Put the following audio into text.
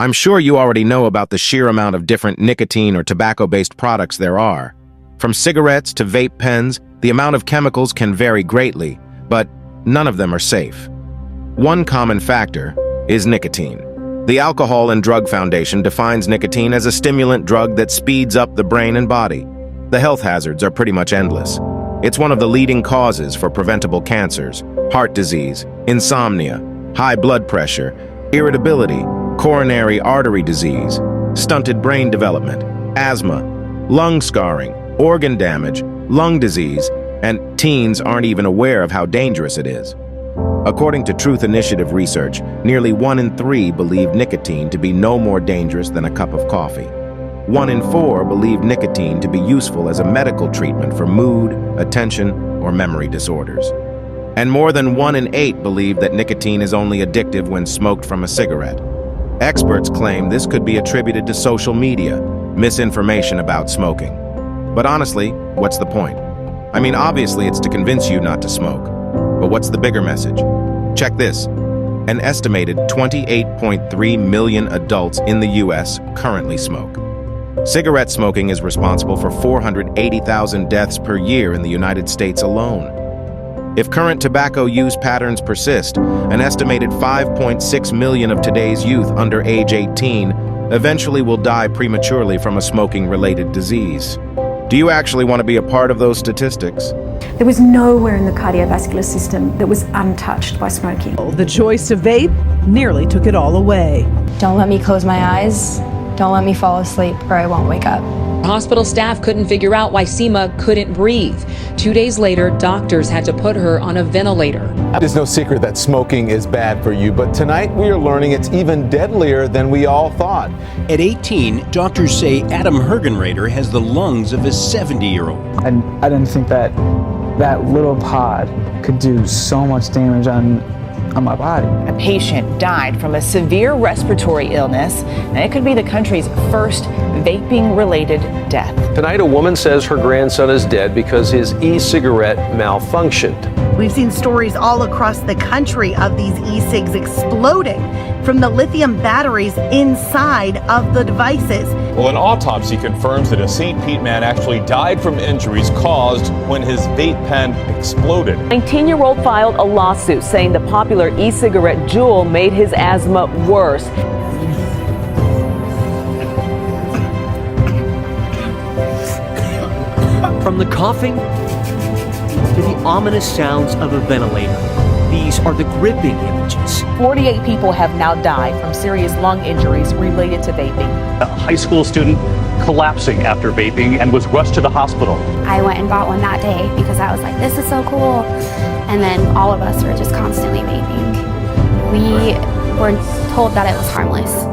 I'm sure you already know about the sheer amount of different nicotine or tobacco-based products there are. From cigarettes to vape pens, the amount of chemicals can vary greatly, but none of them are safe. One common factor is nicotine. The Alcohol and Drug Foundation defines nicotine as a stimulant drug that speeds up the brain and body. The health hazards are pretty much endless. It's one of the leading causes for preventable cancers, heart disease, insomnia, high blood pressure, irritability, coronary artery disease, stunted brain development, asthma, lung scarring, organ damage, lung disease, and teens aren't even aware of how dangerous it is. According to Truth Initiative research, nearly 1 in 3 believe nicotine to be no more dangerous than a cup of coffee. 1 in 4 believe nicotine to be useful as a medical treatment for mood, attention, or memory disorders. And more than 1 in 8 believe that nicotine is only addictive when smoked from a cigarette. Experts claim this could be attributed to social media, misinformation about smoking. But honestly, what's the point? I mean, obviously it's to convince you not to smoke. But what's the bigger message? Check this. An estimated 28.3 million adults in the US currently smoke. Cigarette smoking is responsible for 480,000 deaths per year in the United States alone. If current tobacco use patterns persist, an estimated 5.6 million of today's youth under age 18 eventually will die prematurely from a smoking-related disease. Do you actually want to be a part of those statistics? There was nowhere in the cardiovascular system that was untouched by smoking. The choice to vape nearly took it all away. Don't let me close my eyes. Don't let me fall asleep or I won't wake up. Hospital staff couldn't figure out why Seema couldn't breathe. 2 days later, doctors had to put her on a ventilator. It's no secret that smoking is bad for you, but tonight we are learning it's even deadlier than we all thought. At 18, doctors say Adam Hergenrader has the lungs of a 70-year-old. And I didn't think that little pod could do so much damage on my body. A patient died from a severe respiratory illness, and it could be the country's first vaping-related death. Tonight, a woman says her grandson is dead because his e-cigarette malfunctioned. We've seen stories all across the country of these e-cigs exploding from the lithium batteries inside of the devices. Well, an autopsy confirms that a St. Pete man actually died from injuries caused when his vape pen exploded. 19-year-old filed a lawsuit saying the popular e-cigarette Juul made his asthma worse. From the coughing to the ominous sounds of a ventilator, these are the gripping images. 48 people have now died from serious lung injuries related to vaping. A high school student collapsing after vaping and was rushed to the hospital. I went and bought one that day because I was like, this is so cool. And then all of us were just constantly vaping. We were told that it was harmless.